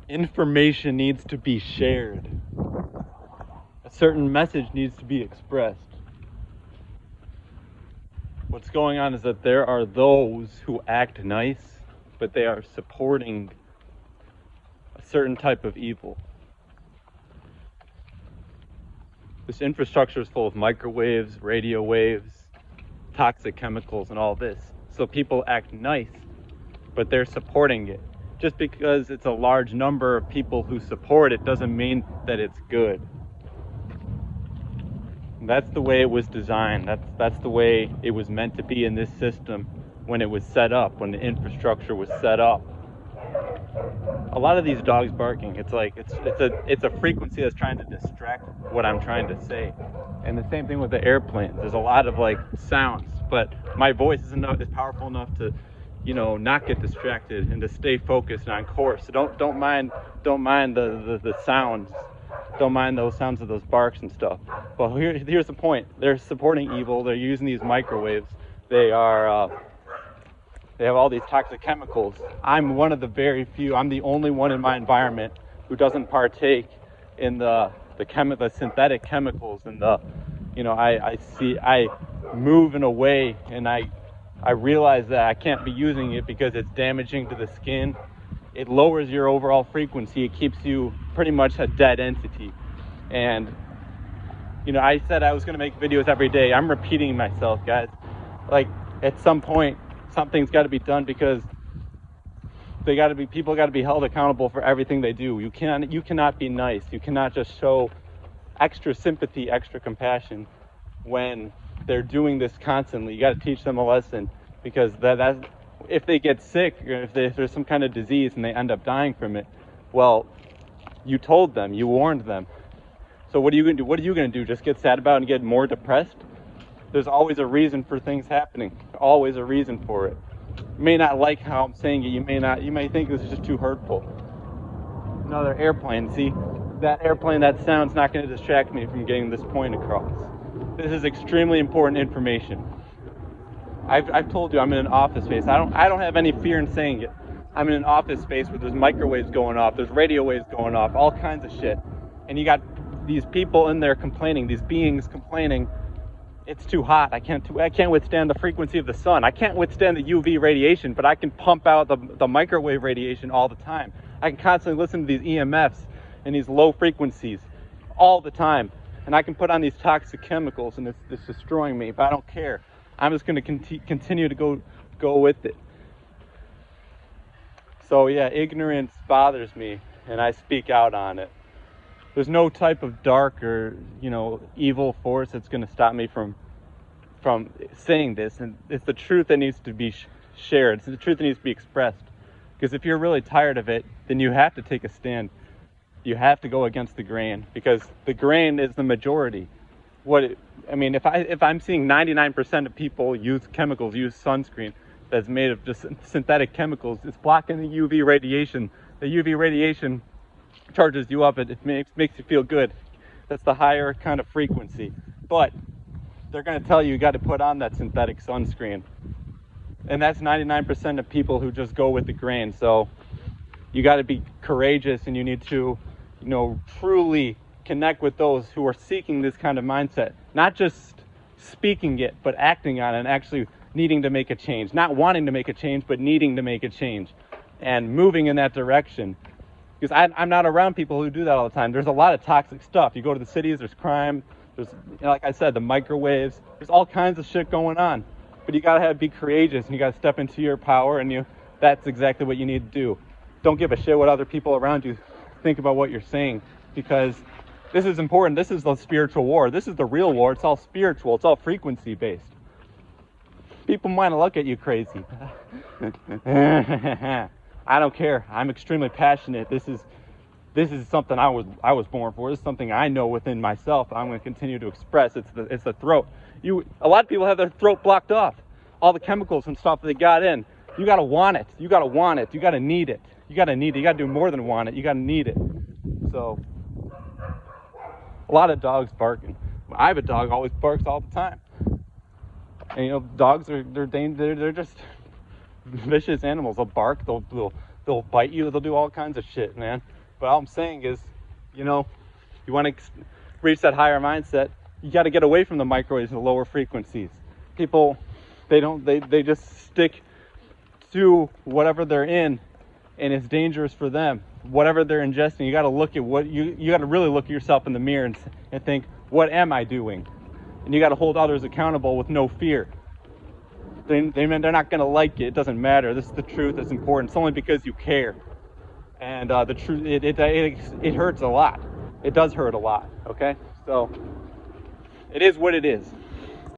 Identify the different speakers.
Speaker 1: Information needs to be shared. A certain message needs to be expressed. What's going on is that there are those who act nice, but they are supporting a certain type of evil. This infrastructure is full of microwaves, radio waves, toxic chemicals, and all this. So people act nice, but they're supporting it. Just because it's a large number of people who support it doesn't mean that it's good. That's the way it was designed. That's the way it was meant to be in this system when it was set up, when the infrastructure was set up. A lot of these dogs barking, it's like it's a frequency that's trying to distract what I'm trying to say. And the same thing with the airplanes. There's a lot of like sounds, but my voice is powerful enough to, not get distracted and to stay focused on course. So don't mind the sounds. Don't mind those sounds of those barks and stuff. Well, here's the point. They're supporting evil. They're using these microwaves. They have all these toxic chemicals. I'm one of the very few. I'm the only one in my environment who doesn't partake in the synthetic chemicals and I move in a way and I realize that I can't be using it because it's damaging to the skin. It lowers your overall frequency. It keeps you pretty much a dead entity. And I said I was going to make videos every day. I'm repeating myself, guys. Like, at some point something's got to be done because people got to be held accountable for everything they do. You cannot be nice. You cannot just show extra sympathy, extra compassion when they're doing this constantly. You got to teach them a lesson, because that if they get sick or if there's some kind of disease and they end up dying from it, well, you told them, you warned them. So what are you going to do? What are you going to do? Just get sad about it and get more depressed? There's always a reason for things happening. Always a reason for it. You may not like how I'm saying it. You may think this is just too hurtful. Another airplane. See, that airplane, that sound's not going to distract me from getting this point across. This is extremely important information. I've told you I'm in an office space. I don't have any fear in saying it. I'm in an office space where there's microwaves going off, there's radio waves going off, all kinds of shit. And you got these people in there complaining, these beings complaining, it's too hot. I can't withstand the frequency of the sun. I can't withstand the UV radiation, but I can pump out the microwave radiation all the time. I can constantly listen to these EMFs and these low frequencies all the time. And I can put on these toxic chemicals and it's destroying me, but I don't care. I'm just going to continue to go with it. So yeah, ignorance bothers me and I speak out on it. There's no type of dark or, evil force that's going to stop me from saying this. And it's the truth that needs to be shared. It's the truth that needs to be expressed. Because if you're really tired of it, then you have to take a stand. You have to go against the grain, because the grain is the majority. If I'm seeing 99% of people use chemicals, use sunscreen that's made of just synthetic chemicals, it's blocking the UV radiation. The UV radiation charges you up. It makes you feel good. That's the higher kind of frequency. But they're going to tell you got to put on that synthetic sunscreen. And that's 99% of people who just go with the grain. So you got to be courageous, and you need to, truly connect with those who are seeking this kind of mindset. Not just speaking it, but acting on it and actually needing to make a change. Not wanting to make a change, but needing to make a change and moving in that direction. Because I'm not around people who do that all the time. There's a lot of toxic stuff. You go to the cities, there's crime, there's, like I said, the microwaves, there's all kinds of shit going on. But you gotta be courageous, and you gotta step into your power, and that's exactly what you need to do. Don't give a shit what other people around you think about what you're saying, because this is important. This is the spiritual war. This is the real war. It's all spiritual. It's all frequency based. People might look at you crazy. I don't care. I'm extremely passionate. This is something I was born for. This is something I know within myself. I'm going to continue to express. It's the throat. A lot of people have their throat blocked off. All the chemicals and stuff they got in. You got to want it. You got to want it. You got to need it. You got to need it. You got to do more than want it. You got to need it. So a lot of dogs barking. I have a dog always barks all the time. And dogs they're just vicious animals. They'll bark, they'll bite you, they'll do all kinds of shit, man. But all I'm saying is, you know, you want to reach that higher mindset, you got to get away from the microwaves and the lower frequencies. People, they just stick to whatever they're in, and it's dangerous for them. Whatever they're ingesting, you got to look at what you got to really look at yourself in the mirror and think, what am I doing? And you got to hold others accountable with no fear. They're not going to like it. It doesn't matter. This is the truth. It's important. It's only because you care. And the truth, it hurts a lot. It does hurt a lot. Okay, so it is what it is.